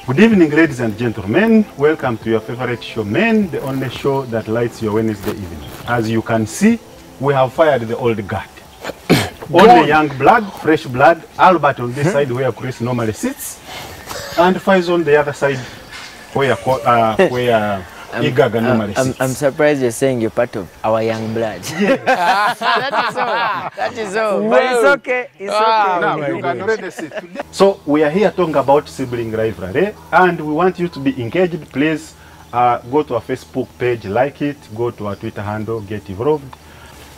Good evening, ladies and gentlemen. Welcome to your favorite show, Men, the only show that lights your Wednesday evening. As you can see, we have fired the old guard. Only young blood, fresh blood. Albert on this side where Chris normally sits, and Faiz on the other side where Igaga normally sits. I'm surprised you're saying you're part of our young blood. Yes. That is all. But it's okay. It's okay. Now you can already sit. So we are here talking about sibling rivalry, and we want you to be engaged. Please go to our Facebook page, like it, go to our Twitter handle, get involved.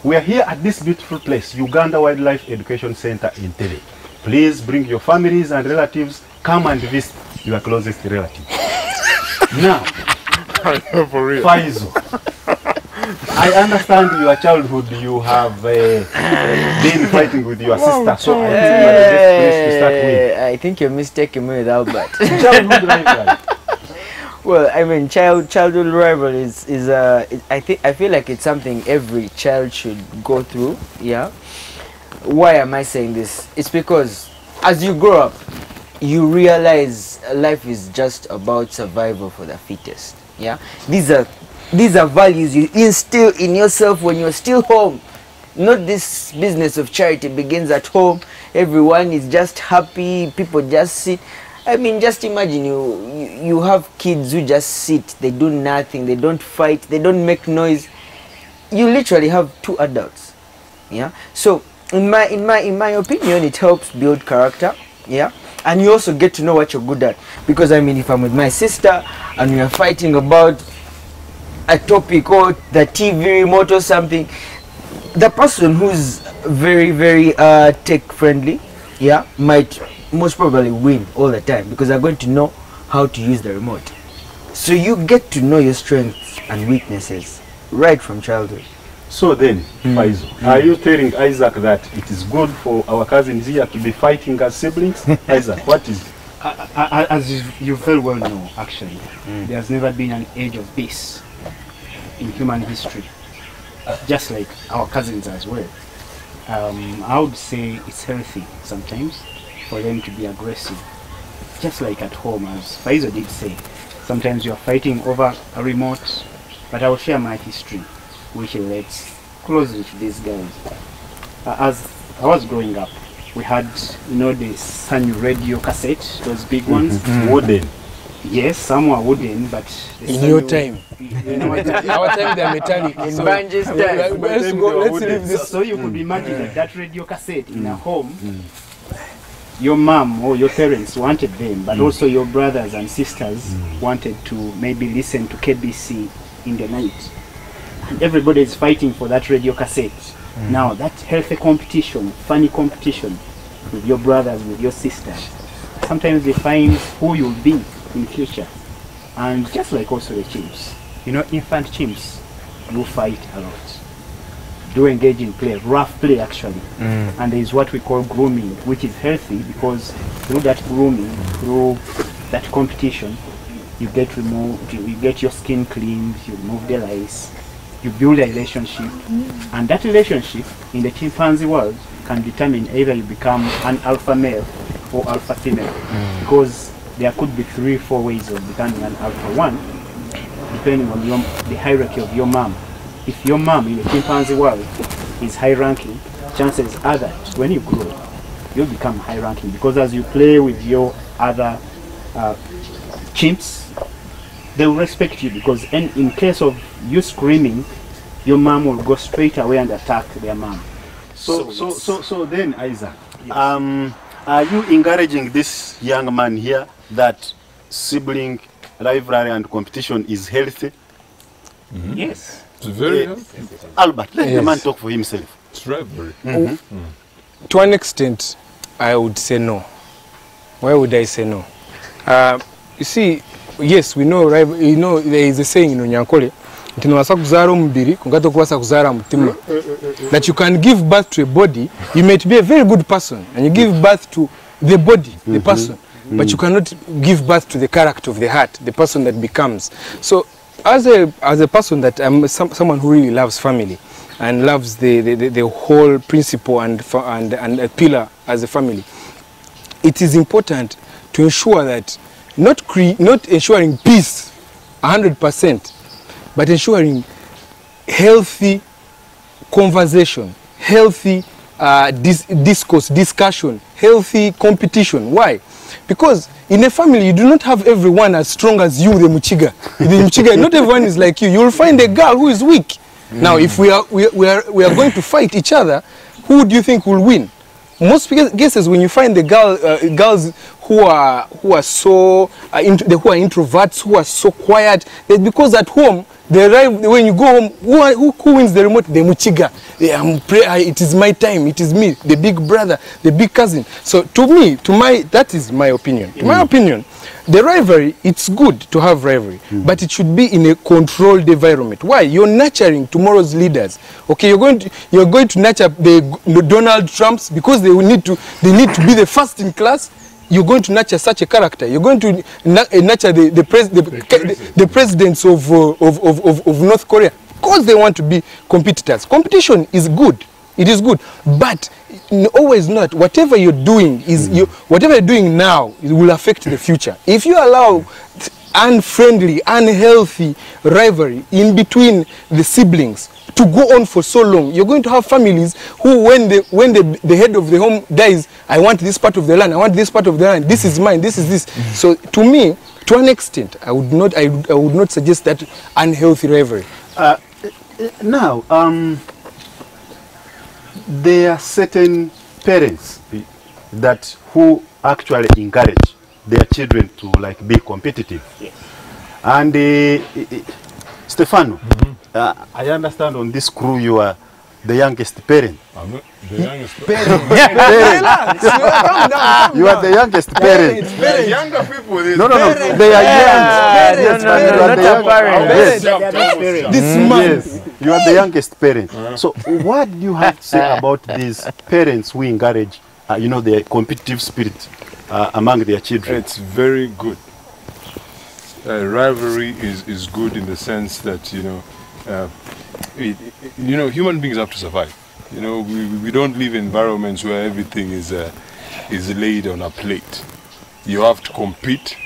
We are here at this beautiful place, Uganda Wildlife Education Center in Tere. Please bring your families and relatives. Come and visit your closest relative. Now, For real. Faizo, I understand your childhood you have been fighting with your sister, so I think you are the best place to start with. I think you're mistaking me with Albert. Childhood rivalry. Well, I mean, childhood rivalry is I feel like it's something every child should go through. Yeah. Why am I saying this? It's because as you grow up, you realize life is just about survival for the fittest. Yeah. These are values you instill in yourself when you're still home. Not this business of charity begins at home. Everyone is just happy. People just sit. I mean, just imagine you have kids who just sit. They do nothing. They don't fight. They don't make noise. You literally have two adults. Yeah. So in my opinion, it helps build character. Yeah. And you also get to know what you're good at. Because I mean, if I'm with my sister and we are fighting about a topic or the TV remote or something, the person who's very, very tech friendly, yeah, might most probably win all the time because they're going to know how to use the remote. So you get to know your strengths and weaknesses right from childhood. So then, Faizo, are you telling Isaac that it is good for our cousins here to be fighting as siblings? Isaac, what is it? As you very well know, actually, there's never been an age of peace in human history, just like our cousins as well. I would say it's healthy sometimes for them to be aggressive, just like at home, as Faizo did say. Sometimes you're fighting over a remote, but I will share my history, which relates closely to these guys. As I was growing up, we had, the Sunny radio cassette, those big ones. Wooden. Yes, some were wooden, but In your time. Our time they're metallic. In Banji's time. Let's leave this. So you could imagine that radio cassette in a home, your mom or your parents wanted them, but also your brothers and sisters wanted to maybe listen to KBC in the night. And everybody is fighting for that radio cassette. Now that healthy competition, funny competition with your brothers, with your sisters, sometimes defines who you'll be in future. And just like also the chimps, infant chimps do fight a lot, do engage in play, rough play actually. And there is what we call grooming, which is healthy because through that grooming, through that competition, you get removed, you get your skin cleaned, you remove the lice, you build a relationship, and that relationship in the chimpanzee world can determine either you become an alpha male or alpha female, because there could be 3 or 4 ways of becoming an alpha one, depending on the hierarchy of your mom. If your mom in the chimpanzee world is high ranking, chances are that when you grow, you'll become high ranking, because as you play with your other chimps, they will respect you, because in case of you screaming, your mom will go straight away and attack their mom. So then, Isaac, are you encouraging this young man here that sibling rivalry and competition is healthy? Yes. It's very healthy. Albert, let the man talk for himself. It's rivalry. To an extent, I would say no. Why would I say no? You see, yes, we know, there is a saying in Unyankole, that you can give birth to a body. You might be a very good person and you give birth to the body, the person, but you cannot give birth to the character of the heart, the person that becomes. So as a person that I'm someone who really loves family and loves the whole principle and a pillar as a family, it is important to ensure that not ensuring peace 100%, but ensuring healthy conversation, healthy discourse, discussion, healthy competition. Why? Because in a family, you do not have everyone as strong as you, the Muchiga. The Muchiga, not everyone is like you. You will find a girl who is weak. Now, if we are going to fight each other, who do you think will win? Most cases, when you find the girls who are who are introverts, who are so quiet, that's because at home, when you go home, who wins the remote? The Muchiga. It is my time. It is me, the big brother, the big cousin. So that is my opinion. In my opinion, the rivalry, it's good to have rivalry, but it should be in a controlled environment. Why? You're nurturing tomorrow's leaders. Okay, you're going to nurture the Donald Trumps because they need to be the first in class. You're going to nurture such a character. You're going to nurture the presidents of North Korea because they want to be competitors. Competition is good. It is good, but always not. Whatever you're doing whatever you're doing now, it will affect the future. If you allow unfriendly, unhealthy rivalry in between the siblings to go on for so long, you're going to have families who, when the head of the home dies, I want this part of the land, I want this part of the land, this is mine, this is this. So to me, to an extent, I would not suggest that unhealthy rivalry. Now, there are certain parents that who actually encourage their children to like be competitive. Yes. And Stefano, I understand on this crew you are the youngest parent. I'm not the youngest Parent. You are the youngest parent. The younger people. No, they are young. Parents. This man. Yes, you are the youngest parent. So what do you have to say about these parents who encourage, the competitive spirit among their children? It's very good. Rivalry is good in the sense that, human beings have to survive. We don't live in environments where everything is laid on a plate. You have to compete.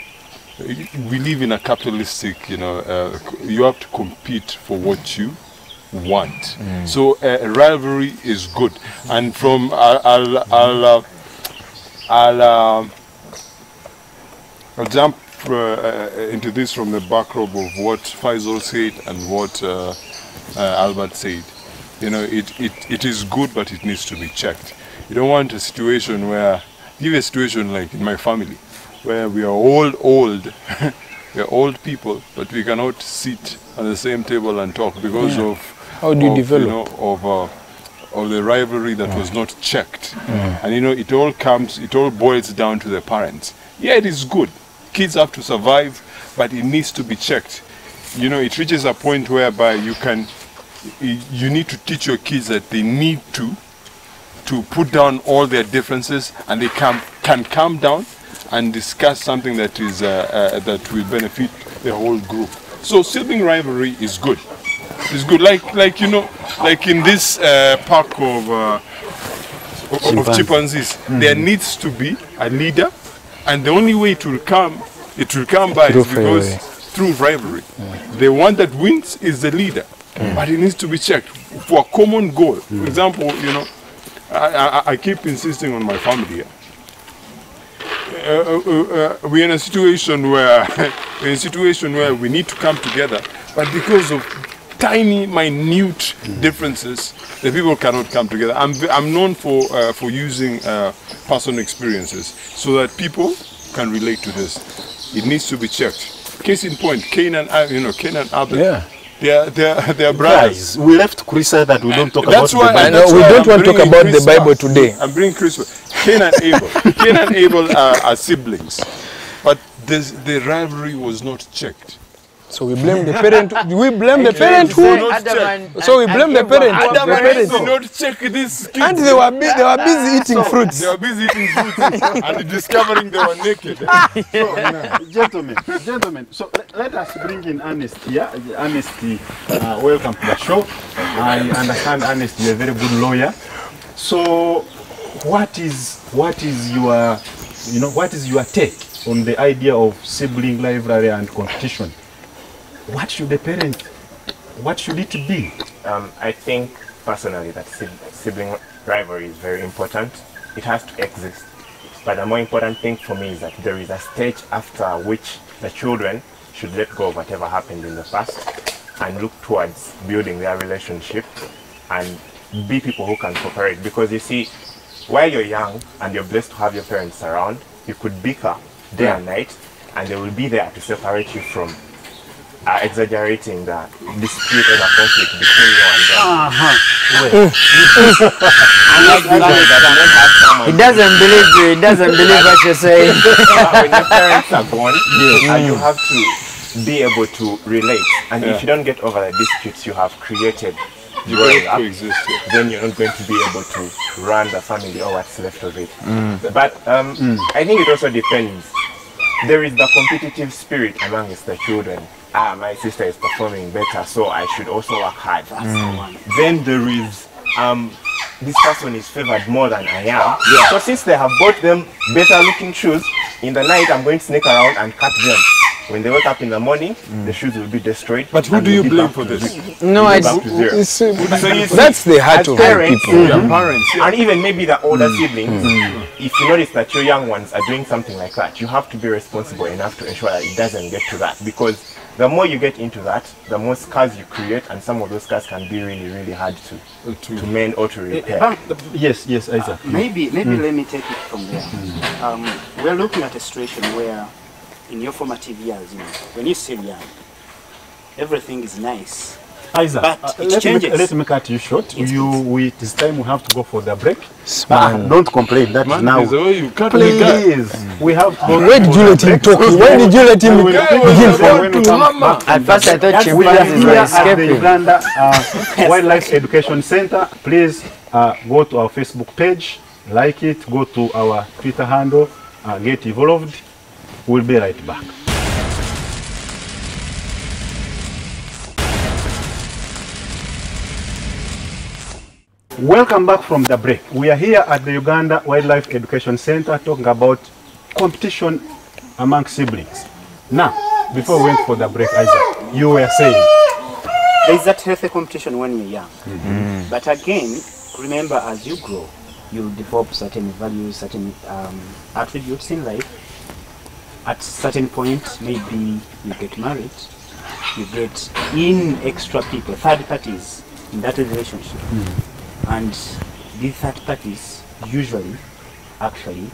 We live in a capitalistic, you have to compete for what you want. So rivalry is good. And from I'll jump into this from the backdrop of what Faisal said and what Albert said. It is good, but it needs to be checked. You don't want a situation where, give a situation like in my family, where we are all old, we are old people, but we cannot sit on the same table and talk because of how do you develop of the rivalry that was not checked. And it all boils down to the parents. Yeah, it is good. Kids have to survive, but it needs to be checked. It reaches a point whereby you need to teach your kids that they need to put down all their differences, and they can calm down and discuss something that is that will benefit the whole group. So sibling rivalry is good. It's good, like in this park of chimpanzees, there needs to be a leader, and the only way it will come by is because through rivalry. The one that wins is the leader, but it needs to be checked for a common goal. For example, I keep insisting on my family here. We're in a situation where we need to come together, but because of tiny, minute differences, the people cannot come together. I'm known for using personal experiences so that people can relate to this. It needs to be checked. Case in point, Cain and Abel. Yeah. They are brothers. Guys, we left Chris that we don't talk about the Bible. I know we don't want to talk about the Bible today. I'm bringing Christmas. Cain and Abel. Cain and Abel are siblings, but the rivalry was not checked. So we blame the parent. We blame the parent who. So we blame the parent. Adam and Eve did not check this. And they were busy eating fruits. They were busy eating fruits and discovering they were naked. Gentlemen. So let us bring in Ernest here. Ernest, welcome to the show. I understand, Ernest, you're a very good lawyer. So what is your take on the idea of sibling rivalry and competition. What should the parent, what should it be? I think personally that sibling rivalry is very important. It has to exist. But the more important thing for me is that there is a stage after which the children should let go of whatever happened in the past and look towards building their relationship and be people who can cooperate. Because you see, while you're young and you're blessed to have your parents around, you could bicker day and night, and they will be there to separate you from exaggerating the dispute or the conflict between you and them. He doesn't believe you. He doesn't believe what you're saying. When your parents are gone, you have to be able to relate. And if you don't get over the disputes you have created growing up, then you're not going to be able to run the family or what's left of it. But I think it also depends. There is the competitive spirit amongst the children. My sister is performing better, so I should also work hard. That's the one. Then there is this person is favored more than I am. So since they have bought them better looking shoes, in the night I'm going to sneak around and cut them. When they wake up in the morning, the shoes will be destroyed. But who do you blame for this? No, that's the heart of parents, people. Parents, and even maybe the older siblings, if you notice that your young ones are doing something like that, you have to be responsible enough to ensure that it doesn't get to that. Because the more you get into that, the more scars you create, and some of those scars can be really, really hard to mend or to repair. Yes, Isaac. Maybe let me take it from there. We're looking at a situation where in your formative years, when you're still young, everything is nice. Isaac, But it changes. let me cut you short. Yes, This time we have to go for the break. Don't complain. That Man, now. is the way you cut me, guy. Please, we have to go. Where did you let him talk? Where did you let him begin from? At first I thought We are chimpanzees here were at the escaping. Uganda Wildlife Education Center. Please go to our Facebook page, like it, go to our Twitter handle, get involved. We'll be right back. Welcome back from the break. We are here at the Uganda Wildlife Education Center talking about competition among siblings. Now, before we went for the break, Isaac, you were saying There's that healthy competition when you're young. But again, remember, as you grow, you develop certain values, certain attributes in life. At certain point, maybe you get married, you get in extra people, third parties in that relationship. And these third parties usually actually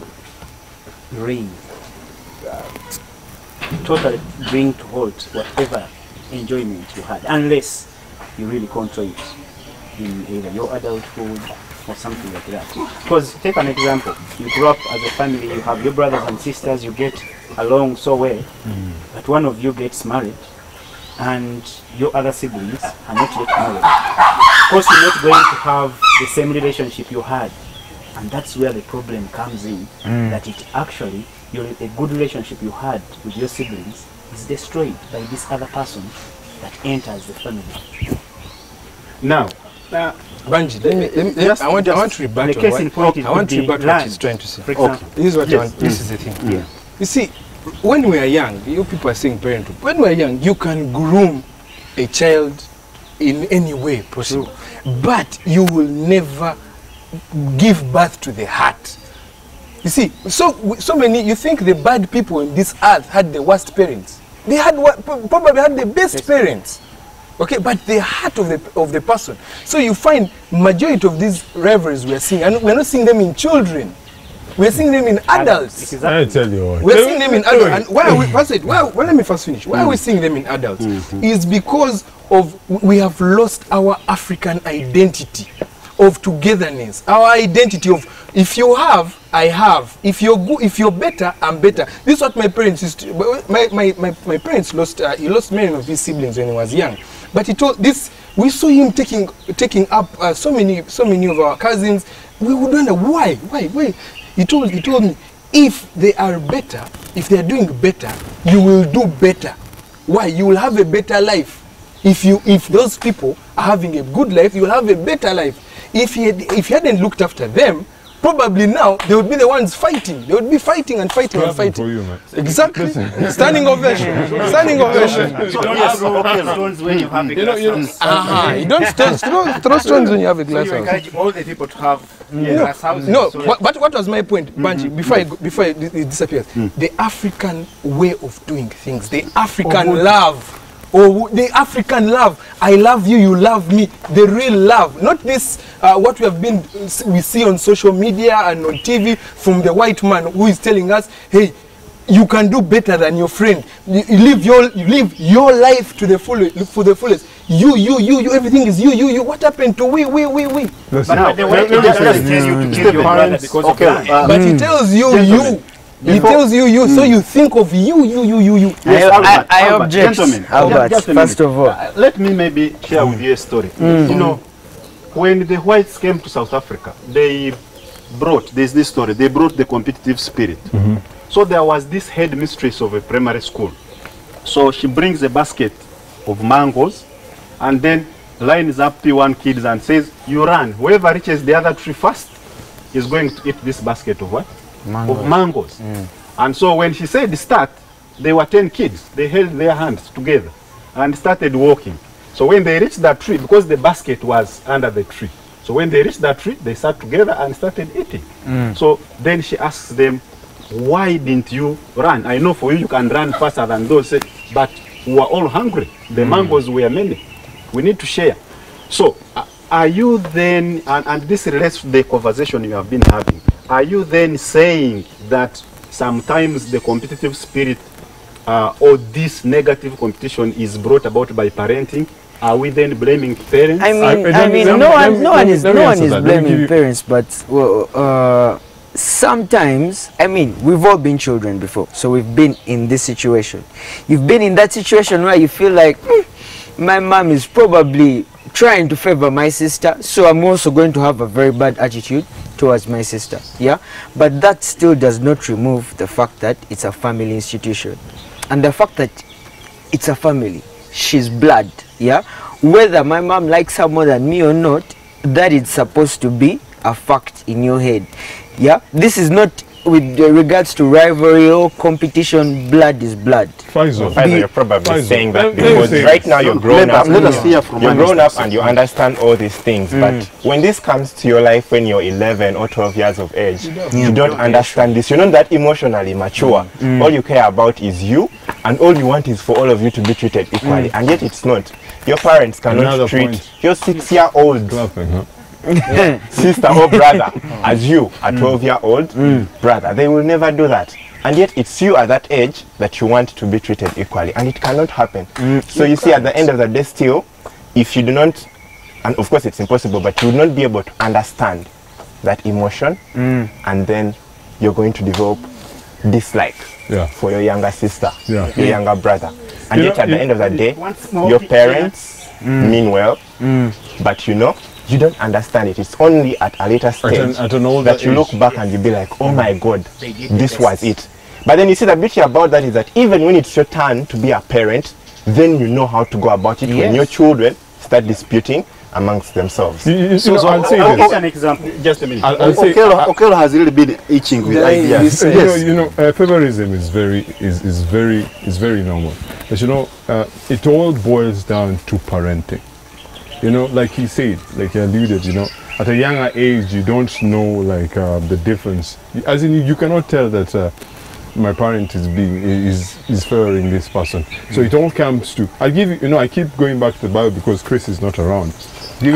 totally bring to halt whatever enjoyment you had, unless you really control it in either your adulthood or something like that. Because take an example, you grow up as a family, you have your brothers and sisters, you get along so well, but one of you gets married and your other siblings are not yet married. Of course, you're not going to have the same relationship you had, and that's where the problem comes in, that it actually, a good relationship you had with your siblings is destroyed by this other person that enters the family. now. Banji, I want to rebut the case in point, it I want to could be rebut what land, he's trying to say. for example. This is what I want. This is the thing. Yeah. You see, when we are young, you people are saying parenthood. When we are young, you can groom a child in any way possible, but you will never give birth to the heart. You see, so many. You think the bad people on this earth had the worst parents? They had probably had the best parents. Okay, but the heart of the person. So you find majority of these rivalries we are seeing, and we're not seeing them in children. We're seeing them in adults. I tell you what. We're seeing them in adults. And why are we, let me first finish. Why are we seeing them in adults? Is because of we have lost our African identity of togetherness. Our identity of if you have, I have. If you're good, if you're better, I'm better. This is what my parents used to. My parents lost. He lost many of his siblings when he was young. But he told this. We saw him taking up so many of our cousins. We would wonder why. He told me, if they are better, if they are doing better, you will do better. Why? You will have a better life. If those people are having a good life, you will have a better life. If he hadn't looked after them, probably now they would be the ones fighting. They would be fighting and fighting and fighting. For you, man. Exactly. Standing ovation. Standing ovation. So yes, stones when you have a glass house. You don't throw stones when you have a So glass you house. encourage all the people to have glass houses. No, so that- but what was my point, Banji? Before it disappears, the African way of doing things, the African love, or the African love. I love you, you love me. The real love, not this what we see on social media and on TV from the white man who is telling us, hey, you can do better than your friend. You live your life to the fullest. You, everything is you. What happened to we? But now, the white man doesn't tell you to kill your brother because of that. But he tells you, you. He tells you, so you think of you. Yes, I Albert, object, gentlemen, Albert, just a first minute. of all. Let me maybe share with you a story. You know, when the whites came to South Africa, there's this story, they brought the competitive spirit. So there was this headmistress of a primary school. So she brings a basket of mangoes and then lines up P1 kids and says, you run. Whoever reaches the other tree first is going to eat this basket of what? Of mangoes. And so when she said start, there were 10 kids. They held their hands together and started walking. So when they reached that tree, because the basket was under the tree, so when they reached that tree, they sat together and started eating. So then she asks them, why didn't you run? I know for you, you can run faster than those, but we were all hungry. The mangoes were many. We need to share. So are you then, and this relates to the conversation you have been having, are you then saying that sometimes the competitive spirit or this negative competition is brought about by parenting? Are we then blaming parents? I mean, no one is blaming parents, but sometimes, I mean, we've all been children before, so we've been in this situation. You've been in that situation where you feel like, my mom is probably trying to favor my sister, so I'm also going to have a very bad attitude towards my sister. Yeah, but that still does not remove the fact that it's a family institution, and the fact that it's a family, she's blood. Yeah, whether my mom likes her more than me or not, that is supposed to be a fact in your head. Yeah, this is not with regards to rivalry or competition. Blood is blood. Faisal, you're probably saying that because right now you're grown up. Let us hear from You're grown up and you understand all these things. But when this comes to your life when you're 11 or 12 years of age, you don't understand this. You're not that emotionally mature. All you care about is you, and all you want is for all of you to be treated equally. And yet it's not. Your parents cannot treat your 6-year-old sister or brother as you, a 12-year-old brother. They will never do that. And yet it's you at that age that you want to be treated equally, and it cannot happen. So you see, at the end of the day still, if you do not, and of course it's impossible, but you will not be able to understand that emotion, and then you're going to develop dislike for your younger sister, your younger brother. And yet at the end of the day, your parents mean well, but you know, you don't understand it. It's only at a later stage that you look back and you be like, oh my God, this was it. But then you see, the beauty about that is that even when it's your turn to be a parent, then you know how to go about it when your children start disputing amongst themselves. I'll say an example. Just a minute. Okello has really been itching with ideas. Favorism is very normal. But you know, it all boils down to parenting. You know, like he said, like he alluded, you know, at a younger age, you don't know like the difference. As in, you cannot tell that my parent is favoring this person. So it all comes to. I'll give you, you know, I keep going back to the Bible because Chris is not around. I'll give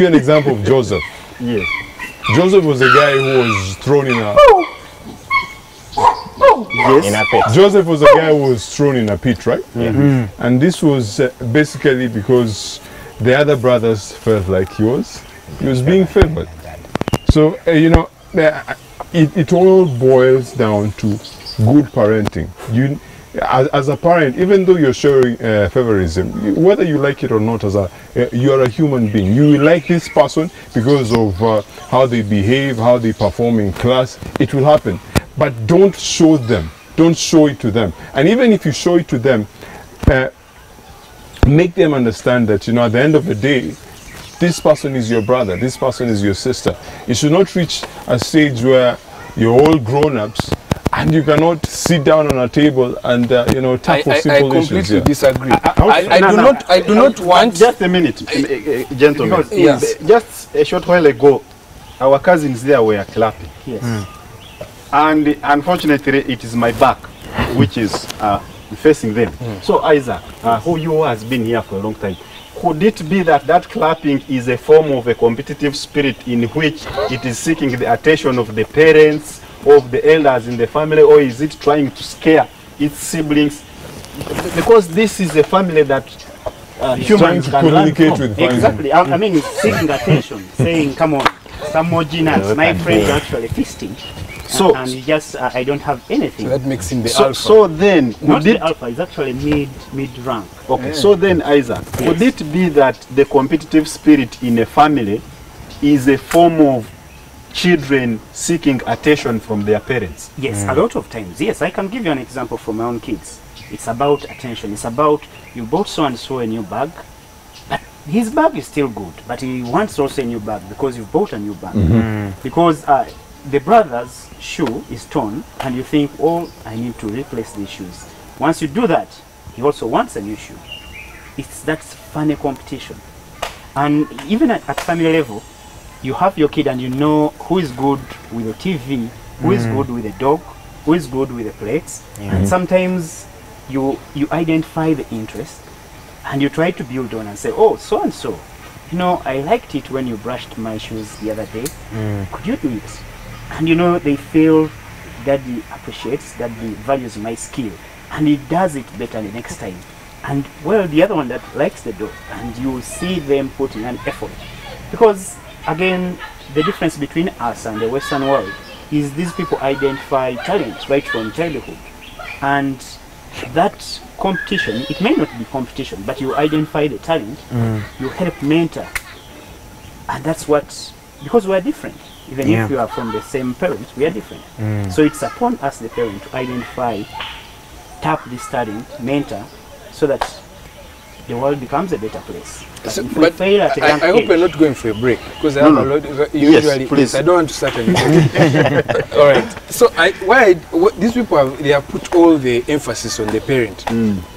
you an example of Joseph. Yes. Joseph was a guy who was thrown in a. In a pit. Joseph was a guy who was thrown in a pit, right? And this was basically because the other brothers felt like he was being favored. So you know, it all boils down to good parenting. You, as a parent, even though you're showing favorism, whether you like it or not, you are a human being. You like this person because of how they behave, how they perform in class. It will happen. But don't show them. Don't show it to them. And even if you show it to them, make them understand that, you know, at the end of the day, this person is your brother, this person is your sister. You should not reach a stage where you're all grown-ups and you cannot sit down on a table and tackle simple issues. I completely disagree. I do not want. Just a minute, gentlemen. Yes. Just a short while ago, our cousins there were clapping. Yes. And unfortunately, it is my back which is facing them. So Isaac, who you has been here for a long time, could it be that that clapping is a form of a competitive spirit in which it is seeking the attention of the parents, of the elders in the family, or is it trying to scare its siblings? Because this is a family that humans can communicate with exactly. I mean, it's seeking attention, saying, "Come on, some more Ginas. My friends are actually feasting." So, and just I don't have anything. So that makes him the so, alpha. so then, Not the alpha, it's actually mid rank. okay. So then, Isaac, could it be that the competitive spirit in a family is a form of children seeking attention from their parents? Yes, a lot of times. Yes, I can give you an example from my own kids. It's about attention. It's about you bought so and so a new bag, but his bag is still good, but he wants also a new bag because you bought a new bag. Because the brother's shoe is torn and you think, oh, I need to replace these shoes. Once you do that, he also wants a new shoe. That's funny competition. And even at family level, you have your kid and you know who is good with the TV, who is good with the dog, who is good with the plates. And sometimes you identify the interest and you try to build on and say, oh, so and so, you know, I liked it when you brushed my shoes the other day. Could you do it? And you know, they feel Daddy appreciates, Daddy values my skill, and he does it better the next time. And well, the other one that likes the dog, and you see them putting an effort. Because again, the difference between us and the Western world is these people identify talent right from childhood. And that competition, it may not be competition, but you identify the talent, you help mentor. And that's what, because we are different. Even if you are from the same parents, we are different. So it's upon us, the parent, to identify, tap this talent, mentor, so that the world becomes a better place. But if we fail at a young I hope age, we're not going for a break because I have a lot. Usually, please. I don't want to start anything. All right. So these people they have put all the emphasis on the parent.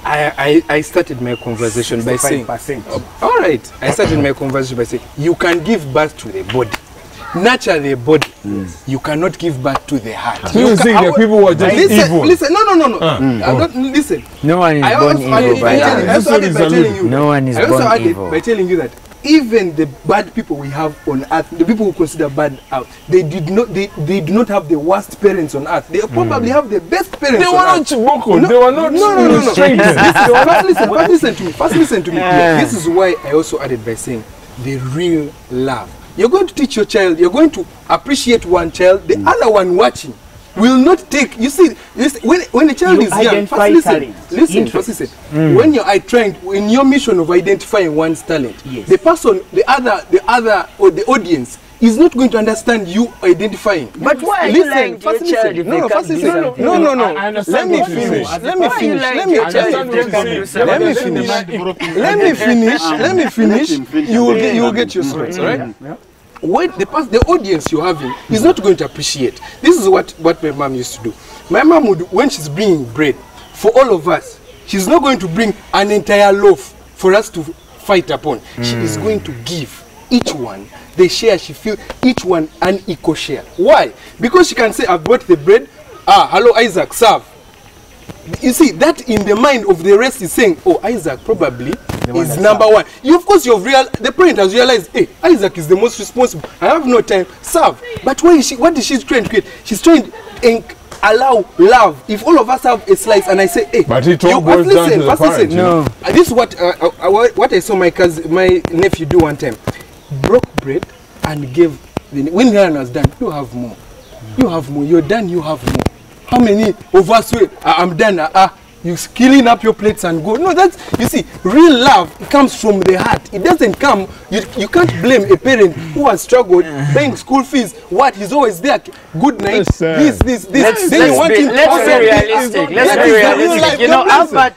I started my conversation by saying, 65%. all right. I started my conversation by saying you can give birth to the body. Nurture the body, you cannot give birth to the heart. So you think that people were just evil? Listen, no. I'm not, listen. No one is born evil by that. No one is born evil. By telling you that even the bad people we have on earth, the people who consider bad out, they do not have the worst parents on earth. They probably have the best parents They were on not earth. Chiboko. They were not. No. First listen to me. First listen to me. This is why I also added by saying the real love. You're going to teach your child, you're going to appreciate one child, the other one watching will not take, you see when a child is young, first listen, when you're trying, in your mission of identifying one's talent, the person, the other or the audience is not going to understand you identifying. But why are you lying to your child if they can't do something? No. Let me finish. You will get your strengths, right? What the audience you're having is not going to appreciate. This is what my mom used to do. My mom would, when she's bringing bread for all of us, she's not going to bring an entire loaf for us to fight upon. She is going to give each one the share she feels, each one an equal share. Why? Because she can say, I've brought the bread. Hello Isaac, serve. You see, that in the mind of the rest is saying, oh, Isaac probably is number one. You, of course, the parent has realized, hey, Isaac is the most responsible. I have no time. Serve. But what is she trying to create? She's trying to allow love. If all of us have a slice and I say, hey, but it all boils down to the parent. No. This is what I saw my nephew do one time. Broke bread and gave. When Ryan was done, you have more. You have more. You're done. You have more. How many of us will? I'm done. you clean up your plates and go. No, that's, you see, real love comes from the heart. It doesn't come, you can't blame a parent who has struggled paying school fees. What, he's always there, good night, this. Let's Then you want be him realistic. Let's That be is the real realistic. life. You know, Albert,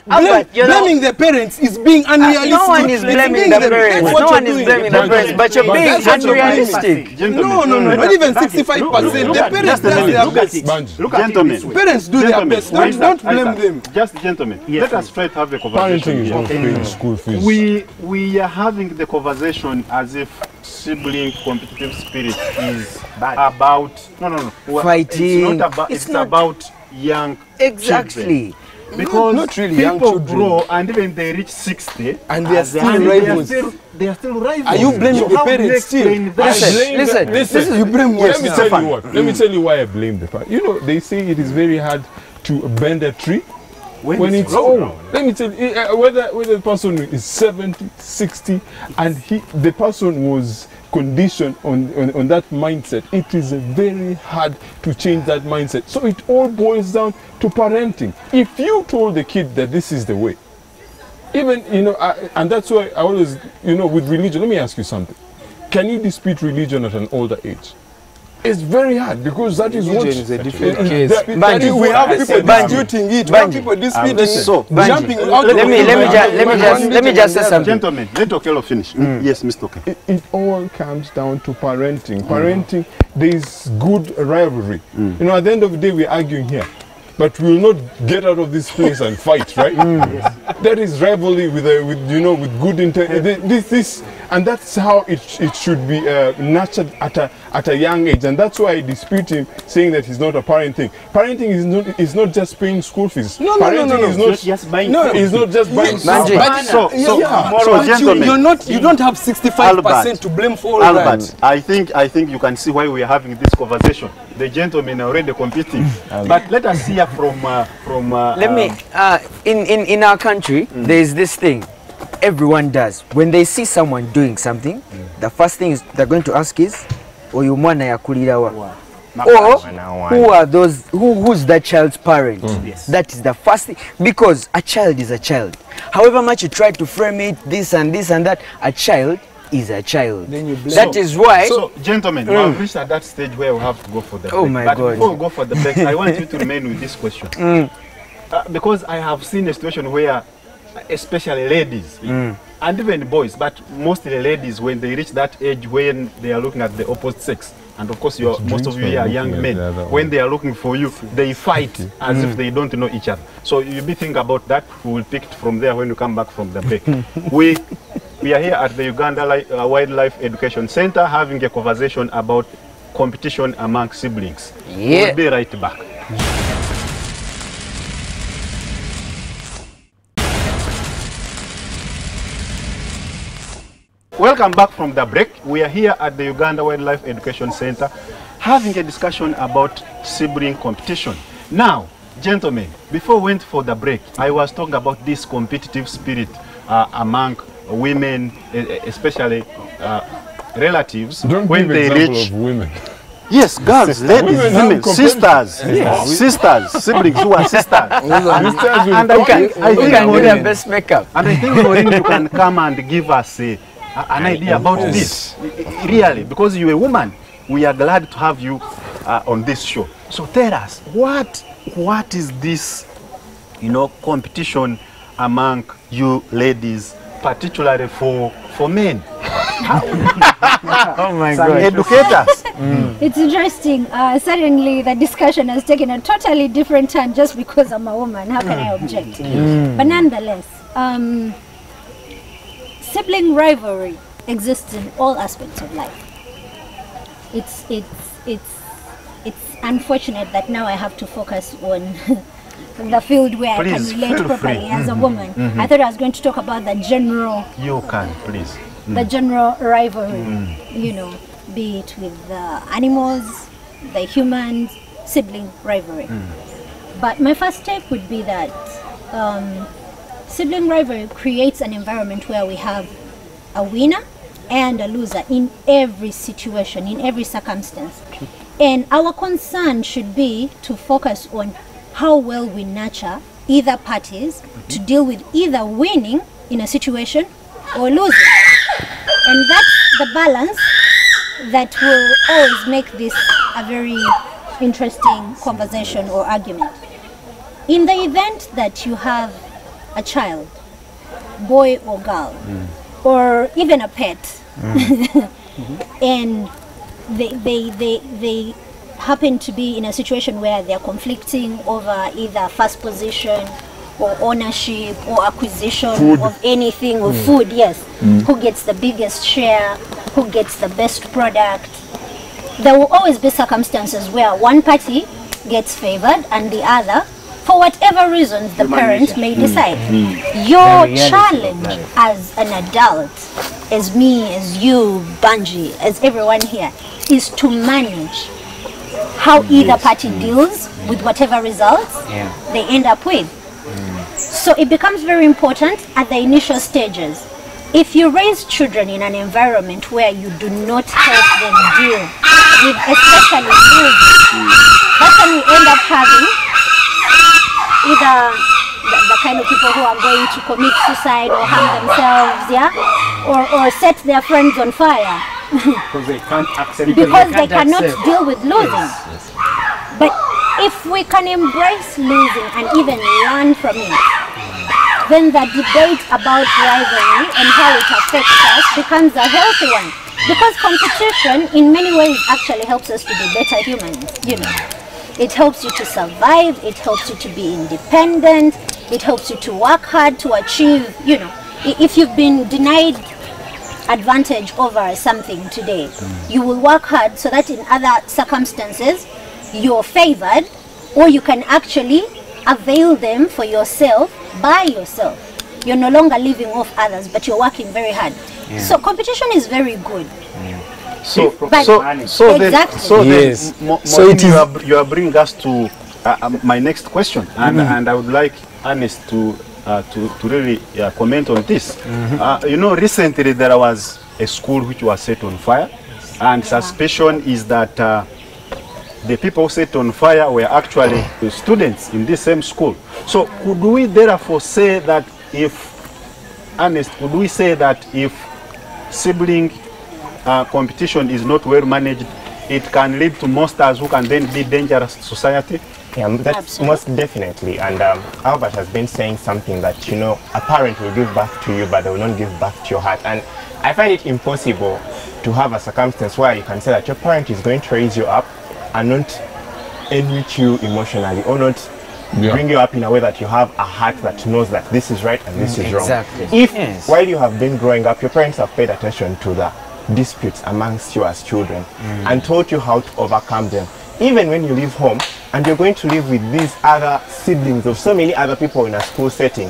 you know, blaming the parents is being unrealistic. no one is It's blaming being the that's parents. what No you're one is doing. blaming the parents, but you're being That's what you're doing. unrealistic. Gentlemen, Not even 65%. The parents do their best. Look at it Gentlemen. this way. Parents do their best. Don't blame them. Just gentlemen, Yes, let us try to have a conversation. Parenting is not here. paying school fees. We are having the conversation as if sibling competitive spirit is about no. Fighting. It's not about young Exactly. children. Because Not really young people children. grow and even they reach 60 And they are still and rivals. they are still rivals. Are you blaming the how do you parents still? explain that? Listen. You blame Let me what? tell you what. Let me tell you why I blame the parents. You know, they say it is very hard to bend a tree when it's old. Let me tell you, whether the person is 70, 60, and the person was conditioned on that mindset, it is very hard to change that mindset. So it all boils down to parenting. If you told the kid that this is the way, even, you know, and that's why I always, you know, with religion, let me ask you something. Can you dispute religion at an older age? It's very hard because that is what Religion is a different that- case. that is We what have I people said. disputing it. We have people disputing it. So, Jumping out. Let me just say something. Gentlemen, let Okelo finish. Yes, Mr. Oke. It all comes down to parenting. Parenting, there is good rivalry. You know, at the end of the day, we're arguing here. But we will not get out of this place and fight, right? That is rivalry with good intent. And that's how it should be nurtured at a young age. And that's why I dispute him saying that he's not a parenting. Parenting is not just paying school fees. Parenting is not just buying No, It's not just buying Manji. So, But gentlemen, you don't have 65% to blame for all Albert, that. I think you can see why we are having this conversation. The gentlemen are already competing. But let us hear from Let me in our country there is this thing everyone does when they see someone doing something. The first thing is they're going to ask is oyo mwana yakulira wa, or who are those who's that child's parent. Yes. That is the first thing, because a child is a child. However much you try to frame it this and that, a child is a child. Then you blame. That is why So, gentlemen, we have reached at that stage where we have to go for the Oh break. my But God. before we go for the break, I want you to remain with this question. Because I have seen a situation where, especially ladies, and even boys, but mostly ladies, when they reach that age when they are looking at the opposite sex, and of course most of you here are young men, when they are looking for you, they fight as if they don't know each other. So you be think about that. We will pick it from there when we come back from the break. We are here at the Uganda Wildlife Education Center having a conversation about competition among siblings. Yeah. We'll be right back. Welcome back from the break. We are here at the Uganda Wildlife Education Center having a discussion about sibling competition. Now, gentlemen, before we went for the break, I was talking about this competitive spirit among women, especially relatives, Don't when give they example reach. of women. Yes, girls, ladies, Women have women, sisters, sisters, siblings who are sisters. And I think you can do their Maureen, best makeup. and I think Maureen, you can come and give us an idea about this. Really, because you're a woman, we are glad to have you on this show. So tell us, what is this, competition among you ladies, particularly for men? Oh my Some God. educators. It's interesting. Suddenly, the discussion has taken a totally different turn just because I'm a woman. How can I object? But nonetheless, sibling rivalry exists in all aspects of life. It's unfortunate that now I have to focus on the field where Please, I can relate feel properly free. as a woman. I thought I was going to talk about the general You can, please. the general rivalry, be it with the animals, the humans, sibling rivalry. But my first step would be that sibling rivalry creates an environment where we have a winner and a loser in every situation, in every circumstance. And our concern should be to focus on how well we nurture either parties to deal with either winning in a situation or losing. And that's the balance that will always make this a very interesting conversation or argument. In the event that you have a child, boy or girl, or even a pet, and they happen to be in a situation where they're conflicting over either first position or ownership or acquisition of anything, or food, yes. Who gets the biggest share, who gets the best product. There will always be circumstances where one party gets favored and the other, for whatever reasons the parent may decide. Your challenge as an adult, as me, as you, Bungie, as everyone here, is to manage how either party deals with whatever results they end up with. So it becomes very important at the initial stages. If you raise children in an environment where you do not help them deal with especially food, that's when you end up having either the kind of people who are going to commit suicide or harm themselves, or set their friends on fire. Because they can't accept Because they cannot deal with losing. But if we can embrace losing and even learn from it, then the debate about rivalry and how it affects us becomes a healthy one. Because competition in many ways actually helps us to be better humans, you know. It helps you to survive, it helps you to be independent, it helps you to work hard to achieve, you know. If you've been denied advantage over something today, you will work hard so that in other circumstances you're favored, or you can actually avail them for yourself by yourself. You're no longer living off others, but you're working very hard. So competition is very good. So you are bringing us to my next question, and I would like Ernest to really comment on this. You know, recently there was a school which was set on fire, and suspicion is that the people set on fire were actually the students in this same school. So could we therefore say that could we say that if sibling competition is not well managed, it can lead to monsters who can then be dangerous to society? Yeah, that's most definitely. And Albert has been saying something that, you know, a parent will give birth to you, but they will not give birth to your heart. And I find it impossible to have a circumstance where you can say that your parent is going to raise you up and not enrich you emotionally, or not bring you up in a way that you have a heart that knows that this is right and this is wrong. If while you have been growing up, your parents have paid attention to the disputes amongst you as children and taught you how to overcome them, even when you leave home and you're going to live with these other siblings of so many other people in a school setting,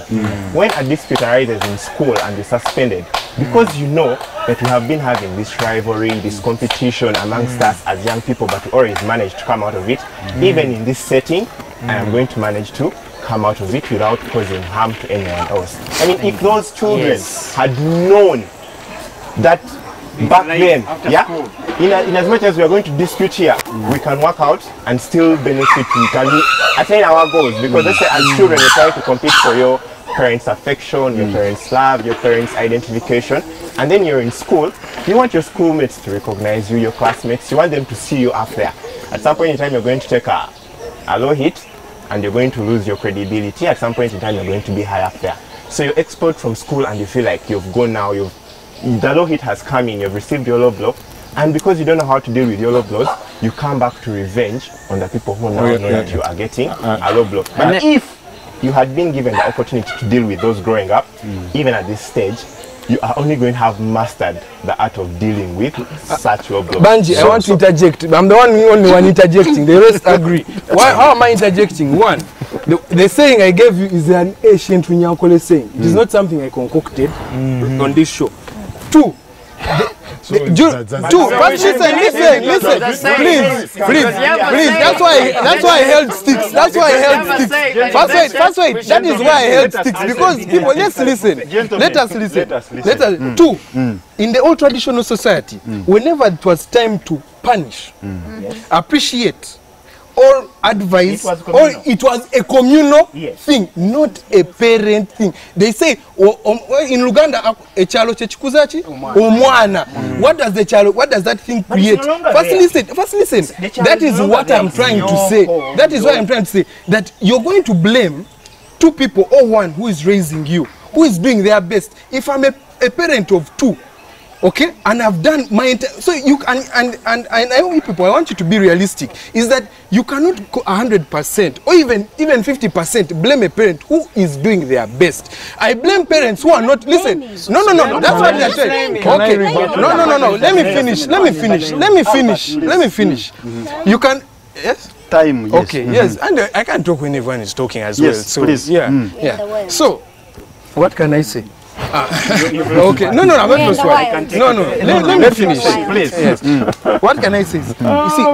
when a dispute arises in school and you're suspended, because you know that we have been having this rivalry, this competition amongst us as young people, but we always manage to come out of it. Even in this setting, I am going to manage to come out of it without causing harm to anyone else. I mean, if those children had known that back then, in as much as we are going to dispute here, we can work out and still benefit, we can attain our goals. Because let's say as children, you're trying to compete for your parents' affection, your parents' love, your parents' identification, and then you're in school, you want your schoolmates to recognize you, your classmates, you want them to see you up there. At some point in time, you're going to take a low hit, and you're going to lose your credibility. At some point in time, you're going to be high up there. So you expelled from school and you feel like you've gone now, the low hit has come in, you've received your low blow, and because you don't know how to deal with your low blows, you come back to revenge on the people who now know that you are getting a low blow. But if you had been given the opportunity to deal with those growing up, even at this stage, you are only going to have mastered the art of dealing with such low blows. Banji, I want to interject. I'm the only one interjecting. The rest agree. How am I interjecting? One, the saying I gave you is an ancient Runyankole saying. It is not something I concocted on this show. Two, but listen, please. That's why I held sticks. First wait. That is why I held sticks, because people. Let us listen. Two, in the old traditional society, whenever it was time to punish, appreciate, all advice, It was communal. it was a communal Yes. thing, not a parent thing. They say in Luganda echalo chechikuzachi omwana. What does that thing But it's create? no longer First there. listen. The child That is is no what longer I'm there. trying to Your say. home, That is what I'm trying to say. That you're going to blame two people or one who is raising you, who is doing their best. If I'm a parent of two, okay, and I've done my so you can and I know you people, I want you to be realistic, is that you cannot 100% or even 50% blame a parent who is doing their best. I blame parents who are not listen. No, that's what they are saying. Okay, no. Let me finish. You can, yes. Time, yes. Okay, yes, and I can talk when everyone is talking as well. Yes, So please. yeah. So, what can I say? Okay, no, I'm not going to swear. No, let me finish, please. Yes. What can I say? You see,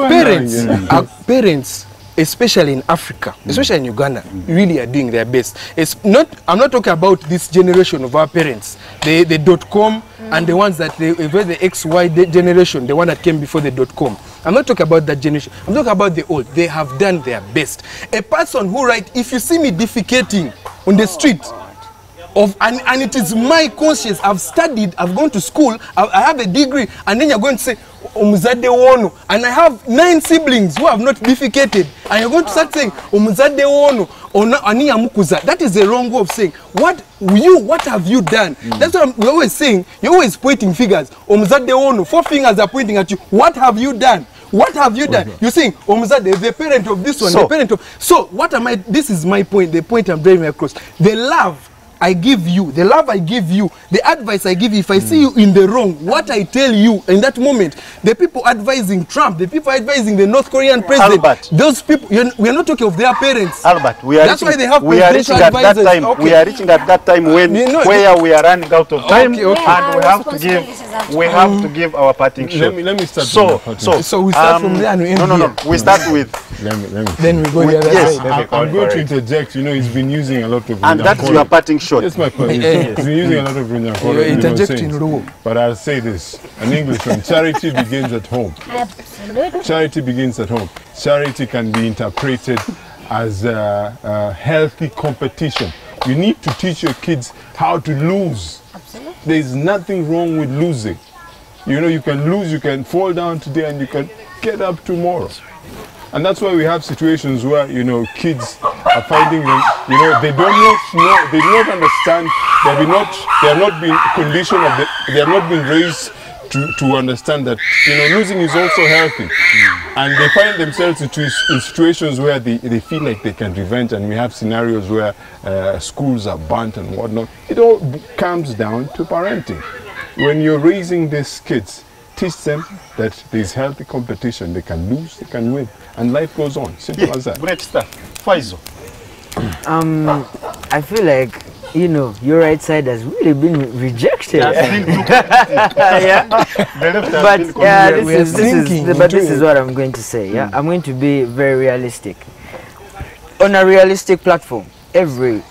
parents, especially in Africa, especially in Uganda, really are doing their best. I'm not talking about this generation of our parents, the .com and the ones that the XY generation, the one that came before the .com. I'm not talking about that generation. I'm talking about the old. They have done their best. A person who if you see me defecating on the street, and it is my conscience, I've studied, I've gone to school, I have a degree, and then you're going to say, Omuzade wono, and I have 9 siblings who have not defecated, and you're going to start saying, Omuzade wono, aniya mukuza. That is the wrong way of saying, what have you done? That's what we're always saying. You're always pointing fingers. Omuzade wono, 4 fingers are pointing at you. What have you done? What have you done? You're saying, Omuzade, the parent of this one, the parent of... So, what am I... This is my point, the point I'm driving across. The love I give you, the love I give you, the advice I give you, if I see you in the wrong, what I tell you in that moment, the people advising Trump, the people advising the North Korean president, Albert, those people, we are not talking of their parents. Albert, That's why they have presidential advisors. Okay. We are reaching at that time when where we are running out of time, and we have to give our parting shot. Let me start. So we start from there and we end No. We start with. Let me. Then we go the other yes. side. I'm going to interject. You know, he's been using a lot of. And that's your parting shot. That's my point. He's been using a lot of You're interjecting, sayings. But I'll say this in English: when charity begins at home. Absolutely. Charity begins at home. Charity can be interpreted as a healthy competition. You need to teach your kids how to lose. Absolutely. There's nothing wrong with losing. You know, you can lose, you can fall down today, and you can get up tomorrow. And that's why we have situations where, you know, kids are finding them, you know, they do not understand, they have not been conditioned, they have not been raised to understand that, you know, losing is also healthy. And they find themselves in situations where they feel like they can revenge, and we have scenarios where schools are burnt and whatnot. It all comes down to parenting. When you're raising these kids, teach them that there's healthy competition. They can lose, they can win, and life goes on. Simple as that. Great stuff. Faizo. I feel like, you know, your right side has really been rejected. Yeah. But yeah, this is what I'm going to say. Yeah, I'm going to be very realistic. On a realistic platform, every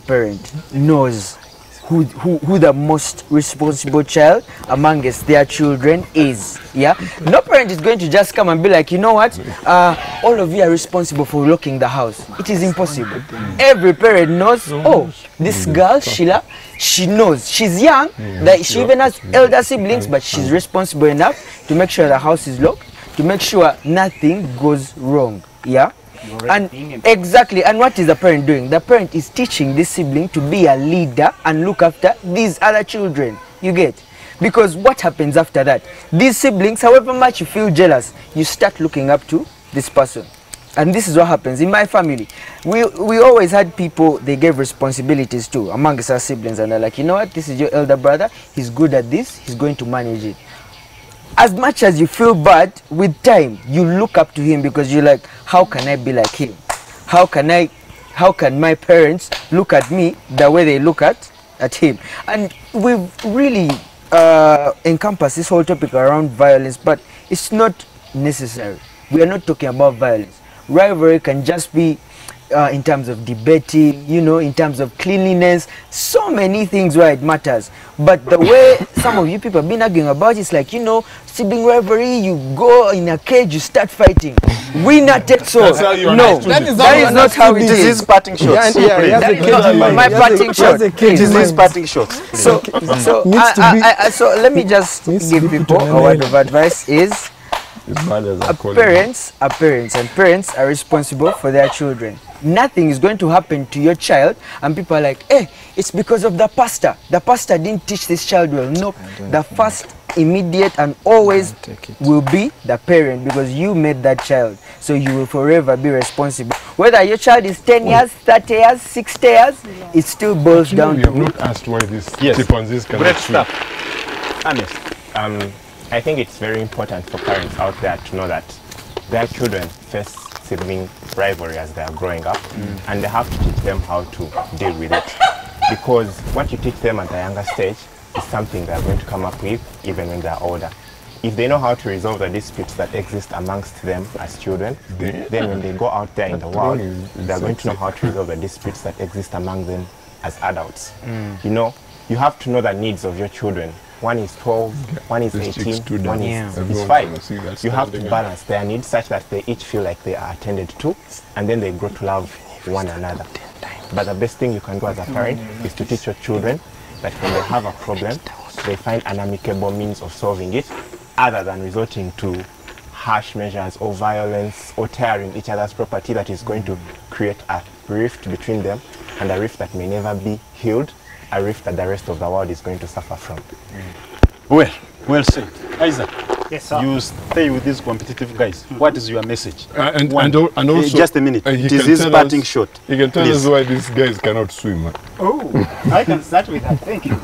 parent knows who the most responsible child amongst their children is. Yeah, no parent is going to just come and be like, you know what, all of you are responsible for locking the house. It is impossible. Every parent knows, oh, this girl Sheila, she knows she's young, that she even has elder siblings, but she's responsible enough to make sure the house is locked, to make sure nothing goes wrong. Yeah. And exactly, and what is the parent doing? The parent is teaching this sibling to be a leader and look after these other children. You get? Because what happens after that? These siblings, however much you feel jealous, you start looking up to this person. And this is what happens in my family. We always had people they gave responsibilities to amongst our siblings, and they're like, you know what, this is your elder brother, he's good at this, he's going to manage it. As much as you feel bad, with time you look up to him because you're like, how can I be like him? How can my parents look at me the way they look at him? And we've really encompassed this whole topic around violence, but it's not necessary. We are not talking about violence. Rivalry can just be in terms of debating, you know, in terms of cleanliness, so many things where it matters. But the way some of you people have been arguing about it's like, you know, sibling rivalry, you go in a cage, you start fighting. Winner takes all. No, that is not how it is. It is his parting shots. My parting shot. It is his parting shots. So let me just give people a word of advice is parents are parents, and parents are responsible for their children. Nothing is going to happen to your child and people are like, hey, it's because of the pastor. The pastor didn't teach this child well. No, the first, immediate and always will be the parent, because you made that child. So you will forever be responsible. Whether your child is 10 years, 30 years, 60 years, it still boils down to... We have not asked why this chimpanzees cannot swim. Honest. I think it's very important for parents out there to know that their children face sibling rivalry as they are growing up, and they have to teach them how to deal with it. Because what you teach them at a younger stage is something they are going to come up with even when they are older. If they know how to resolve the disputes that exist amongst them as children, then when they go out there in the world, they are going to know how to resolve the disputes that exist among them as adults. You know, you have to know the needs of your children. One is 12, one is 18, one is 5. You have to balance their needs such that they each feel like they are attended to, and then they grow to love one another. But the best thing you can do as a parent is to teach your children that when they have a problem, they find an amicable means of solving it, other than resorting to harsh measures or violence or tearing each other's property that is going to create a rift between them, and a rift that may never be healed, a rift that the rest of the world is going to suffer from. Well said. Isaac, Yes, sir. you stay with these competitive guys. What is your message? And also, just a minute. It is his parting shot. You can tell us why these guys cannot swim. Oh, I can start with that. Thank you.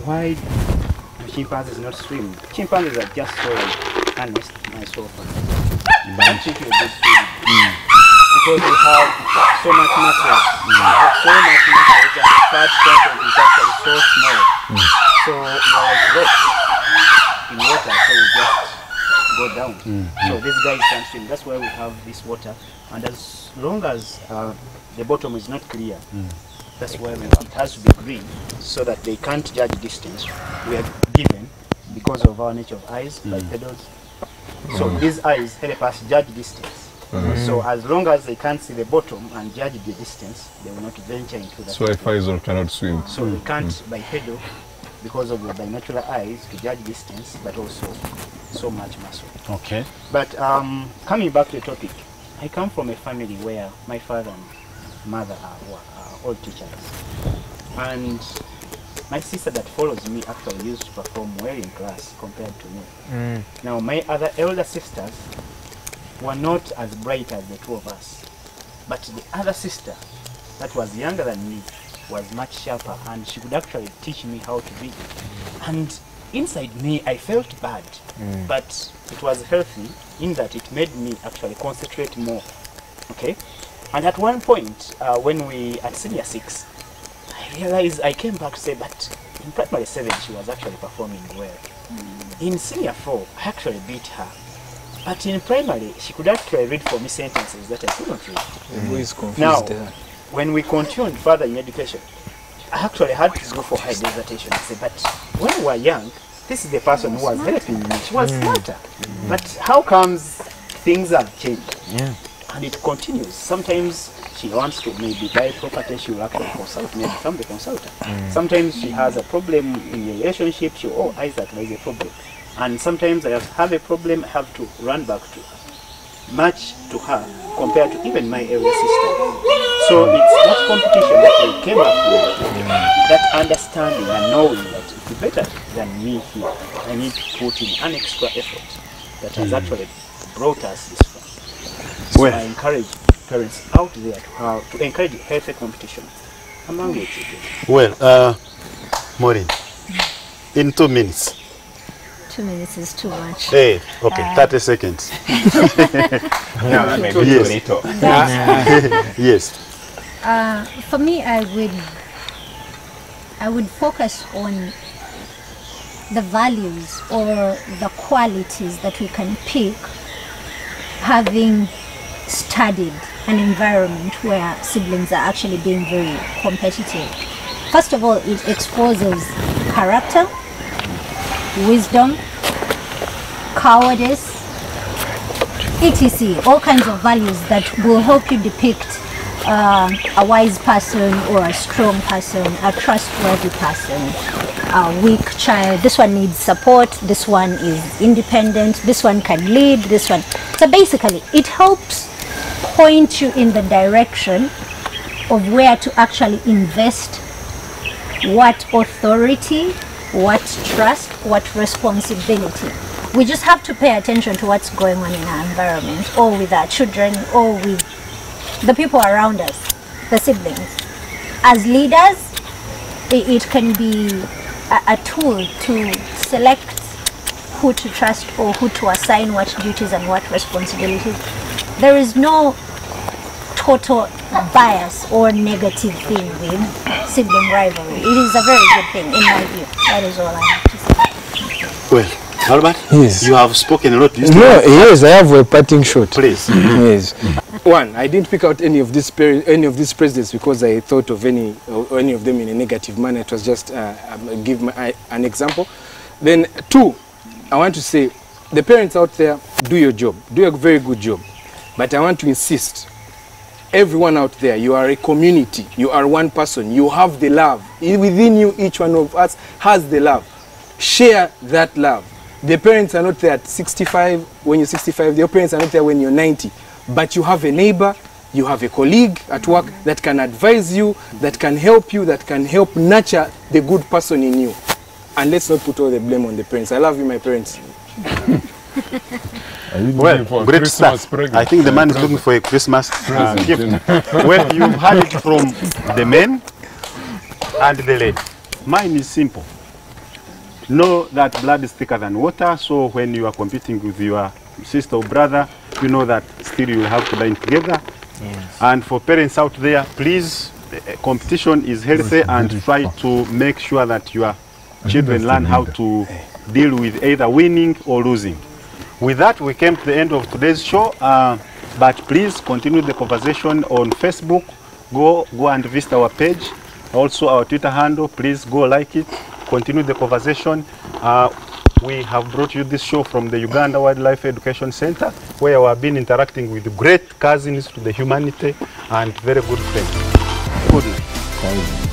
Why do chimpanzees not swim? Chimpanzees are just so honest, myself. I think you're just because we have so much muscle. We have so much muscle that the fat content is actually so small. So you're like rocks in water, so we just go down. So these guys can swim. That's why we have this water. And as long as the bottom is not clear, that's why it has to be green, so that they can't judge distance. We are given, because of our nature of eyes, bipedals. So these eyes help us judge distance. So as long as they can't see the bottom and judge the distance, they will not venture into that. So a Faisal cannot swim. So we can't bipedal because of the binocular eyes to judge distance, but also so much muscle. Okay. But coming back to the topic, I come from a family where my father and mother are all teachers. And my sister that follows me actually used to perform well in class compared to me. Now my other elder sisters were not as bright as the two of us. But the other sister that was younger than me was much sharper, and she could actually teach me how to read. And inside me I felt bad, but it was healthy in that it made me actually concentrate more. Okay? And at one point, when we at senior 6, I realized, I came back to say, but in primary 7 she was actually performing well. In senior 4, I actually beat her. But in primary, she could actually read for me sentences that I couldn't read. Now, when we continued further in education, I actually had to go for high dissertation and say, but when we were young, this is the person who was helping me. She was smarter. But how comes things have changed? And it continues. Sometimes she wants to maybe buy property, she will actually consult me and become the consultant. Sometimes she has a problem in a relationship, she will, oh, Isaac, there is a problem. And sometimes I have a problem, I have to run back to her, much to her compared to even my elder sister. So it's that competition that we came up with, that understanding and knowing that if you're better than me here, I need to put in an extra effort that has actually brought us this far. So I encourage parents out there to encourage healthy competition among your children. Well, Maureen, in 2 minutes. 2 minutes is too much. Hey, okay, 30 seconds. Yes. For me, I would focus on the values or the qualities that we can pick having studied an environment where siblings are actually being very competitive. First of all, it exposes character, wisdom, cowardice, etc. All kinds of values that will help you depict a wise person or a strong person, a trustworthy person, a weak child. This one needs support, this one is independent, this one can lead, this one. So basically, it helps point you in the direction of where to actually invest what authority, what trust, what responsibility. We just have to pay attention to what's going on in our environment, or with our children, or with the people around us, the siblings. As leaders, it can be a tool to select who to trust or who to assign what duties and what responsibilities. There is no total bias or negative thing with sibling rivalry. It is a very good thing in my view. That is all I have to say. Well, Albert, Yes. you have spoken a lot. Yes, I have a parting shot. Please. Yes. One, I didn't pick out any of these presidents because I thought of any of them in a negative manner. It was just give an example. Then two, I want to say, the parents out there, do your job, do a very good job. But I want to insist, everyone out there, you are a community, you are one person, you have the love within you. Each one of us has the love. Share that love. The parents are not there at 65 when you're 65. The parents are not there when you're 90. But you have a neighbor, you have a colleague at work that can advise you, that can help you, that can help nurture the good person in you. And let's not put all the blame on the parents. I love you, my parents. Well, great stuff. I think the man is looking for a Christmas gift. Well, you've had it from the men and the lady. Mine is simple. Know that blood is thicker than water, so when you are competing with your sister or brother, you know that still you will have to dine together. Yes. And for parents out there, please, competition is healthy, and try to make sure that your children learn how to deal with either winning or losing. With that, we came to the end of today's show, but please continue the conversation on Facebook. Go and visit our page, also our Twitter handle. Please go like it, continue the conversation. We have brought you this show from the Uganda Wildlife Education Center, where we have been interacting with great cousins to the humanity and very good friends. Good night.